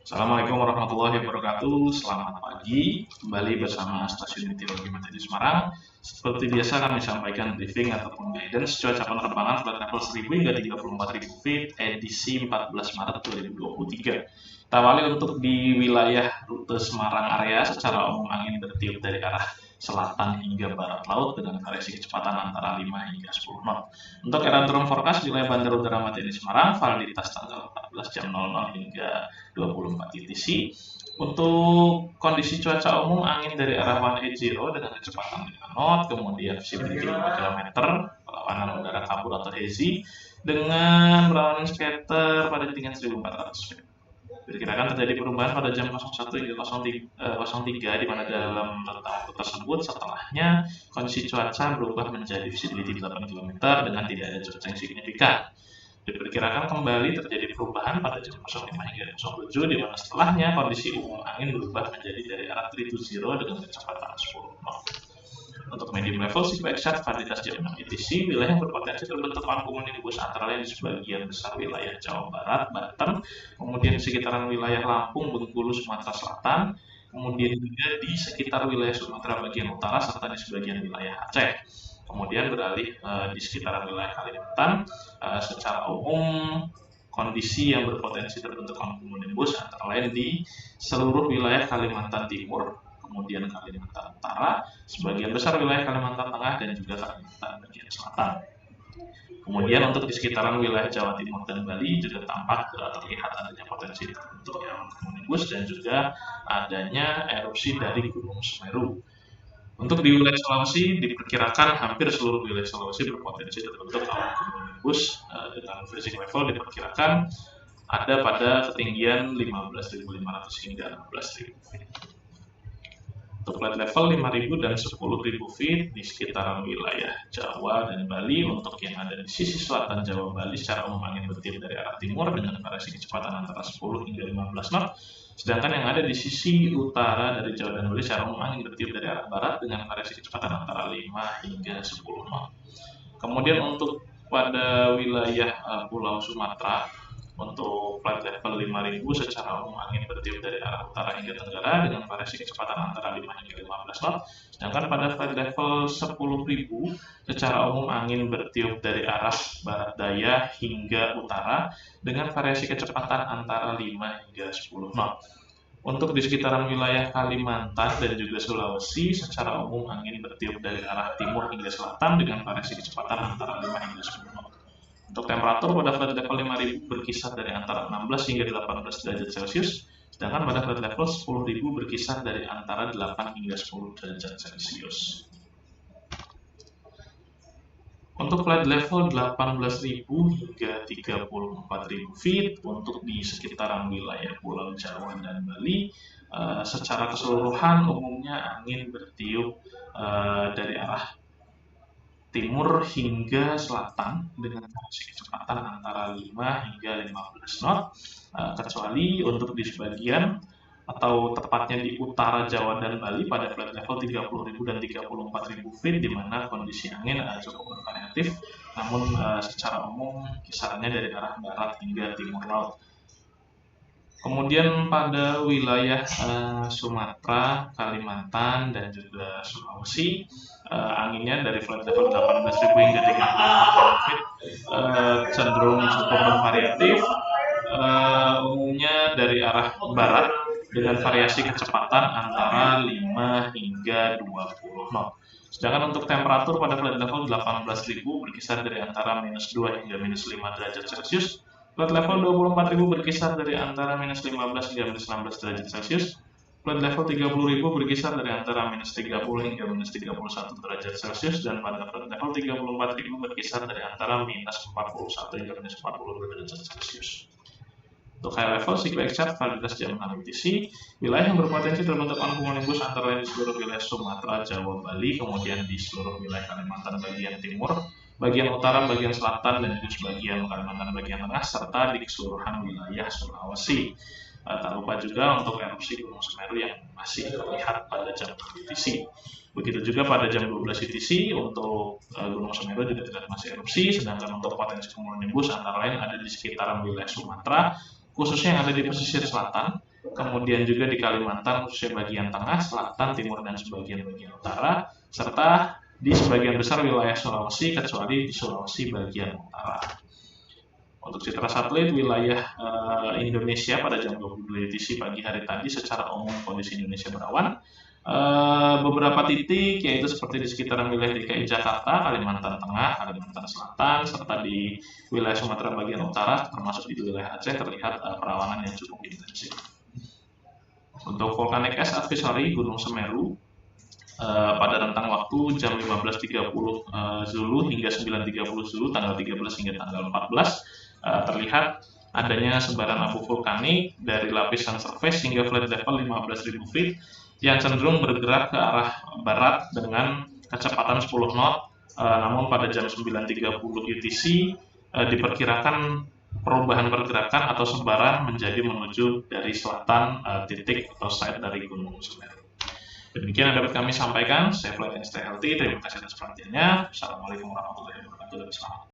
Assalamualaikum warahmatullahi wabarakatuh. Selamat pagi, kembali bersama Stasiun Meteorologi Matahari Semarang. Seperti biasa kami sampaikan briefing ataupun guidance cuaca penerbangan flight level 1000 hingga 34.000 feet edisi 14 Maret 2023. Kita awali untuk di wilayah rute Semarang area secara umum angin bertiup dari arah selatan hingga barat laut dengan variasi kecepatan antara 5 hingga 10 knot. Untuk aerodrome forecast wilayah Bandara Udara Matahari Semarang, validitas tanggal 14 jam 00 hingga 24 UTC. Untuk kondisi cuaca umum angin dari arah 180 dengan kecepatan 5 knot, kemudian visibility 5 km, perlawanan udara kabur atau hazy dengan berlawanan scatter pada ketinggian 1400 feet. Diperkirakan terjadi perubahan pada jam 01 hingga 03 di mana dalam rentang waktu tersebut setelahnya kondisi cuaca berubah menjadi visibility 8 km dengan tidak ada cuaca yang signifikan. Diperkirakan kembali terjadi perubahan pada jam 05 hingga 07 di mana setelahnya kondisi umum angin berubah menjadi dari arah 320 dengan kecepatan 10 knot. Untuk medium level sequence chart validitas jam 6 UTC, wilayah yang berpotensi terbentuk cumulonimbus antara lain di sebagian besar wilayah Jawa Barat, Banten, kemudian di sekitaran wilayah Lampung, Bengkulu, Sumatera Selatan, kemudian juga di sekitar wilayah Sumatera bagian utara serta di sebagian wilayah Aceh. Kemudian beralih di sekitaran wilayah Kalimantan, secara umum kondisi yang berpotensi terbentuk cumulonimbus antara lain di seluruh wilayah Kalimantan Timur, kemudian Kalimantan Utara, sebagian besar wilayah Kalimantan Tengah, dan juga Kalimantan bagian selatan. Kemudian untuk di sekitaran wilayah Jawa Timur dan Bali juga tampak terlihat adanya potensi terbentuk cumulonimbus dan juga adanya erupsi dari Gunung Semeru. Untuk di wilayah Sulawesi diperkirakan hampir seluruh wilayah Sulawesi berpotensi terbentuk awan cumulonimbus dengan freezing level diperkirakan ada pada ketinggian 15.500 hingga 16.000 feet. Untuk flight level 5.000 dan 10.000 feet di sekitaran wilayah Jawa dan Bali. Untuk yang ada di sisi selatan Jawa Bali secara umum angin bertiup dari arah timur dengan variasi kecepatan antara 10 hingga 15 knot. Sedangkan yang ada di sisi utara dari Jawa dan Bali secara umum angin bertiup dari arah barat dengan variasi kecepatan antara 5 hingga 10 knot. Kemudian untuk pada wilayah Pulau Sumatera, untuk flight level 5.000 secara umum angin bertiup dari arah utara hingga tenggara dengan variasi kecepatan antara 5 hingga 15 knot. Sedangkan pada flight level 10.000 secara umum angin bertiup dari arah barat daya hingga utara dengan variasi kecepatan antara 5 hingga 10 knot. Untuk di sekitaran wilayah Kalimantan dan juga Sulawesi, secara umum angin bertiup dari arah timur hingga selatan dengan variasi kecepatan antara 5 hingga 10 knot. Untuk temperatur pada flight level 5.000 berkisar dari antara 16 hingga 18 derajat Celcius, sedangkan pada flight level 10.000 berkisar dari antara 8 hingga 10 derajat Celcius. Untuk flight level 18.000 hingga 34.000 feet untuk di sekitaran wilayah Pulau Jawa dan Bali, secara keseluruhan umumnya angin bertiup dari arah timur hingga selatan dengan variasi kecepatan antara 5 hingga 15 knot, kecuali untuk di sebagian atau tepatnya di utara Jawa dan Bali pada flight level 30.000 dan 34.000 feet di mana kondisi angin cukup bervariatif, namun secara umum kisarannya dari arah barat hingga timur laut. Kemudian pada wilayah Sumatera, Kalimantan, dan juga Sulawesi, anginnya dari flight level 18.000 hingga 30.000 feet cenderung cukup bervariatif, umumnya dari arah barat dengan variasi kecepatan antara 5 hingga 20 knot. Sedangkan untuk temperatur pada flight level 18.000 berkisar dari antara -2 hingga -5 derajat Celcius. Flight level 24.000 berkisar dari antara -15 hingga -16 derajat Celcius. Flight level 30.000 berkisar dari antara -30 hingga -31 derajat Celcius. Dan pada flight level 34.000 berkisar dari antara -41 hingga -42 derajat Celcius. Untuk high level sequence chart validitas jam 6 UTC, wilayah yang berpotensi terbentuk cumulonimbus antara lain di seluruh wilayah Sumatera, Jawa, Bali, kemudian di seluruh wilayah Kalimantan bagian timur, bagian utara, bagian selatan, dan juga sebagian Kalimantan bagian tengah, serta di keseluruhan wilayah Sulawesi. Tak lupa juga untuk erupsi Gunung Semeru yang masih terlihat pada jam 6 UTC. Begitu juga pada jam 12 UTC untuk Gunung Semeru juga terlihat masih erupsi, sedangkan untuk potensi cumulonimbus antara lain ada di sekitaran wilayah Sumatera, khususnya yang ada di pesisir selatan, kemudian juga di Kalimantan khususnya bagian tengah, selatan, timur, dan sebagian-bagian utara, serta di sebagian besar wilayah Sulawesi kecuali di Sulawesi bagian utara. Untuk citra satelit wilayah Indonesia pada jam 22 UTC pagi hari tadi secara umum kondisi Indonesia berawan. Beberapa titik yaitu seperti di sekitaran wilayah DKI Jakarta, Kalimantan Tengah, Kalimantan Selatan, serta di wilayah Sumatera bagian utara termasuk di wilayah Aceh terlihat perawanan yang cukup intensif. Untuk volcanic ash advisory Gunung Semeru pada rentang waktu jam 15.30 Zulu hingga 9.30 Zulu tanggal 13 hingga tanggal 14 terlihat adanya sebaran abu vulkanik dari lapisan surface hingga flat level 15.000 feet yang cenderung bergerak ke arah barat dengan kecepatan 10 knot, namun pada jam 9.30 UTC diperkirakan perubahan pergerakan atau sebaran menjadi menuju dari selatan titik atau site dari Gunung Semeru. Demikian yang dapat kami sampaikan. Saya Flight and Stay Healthy. Terima kasih atas perhatiannya. Assalamualaikum warahmatullahi wabarakatuh.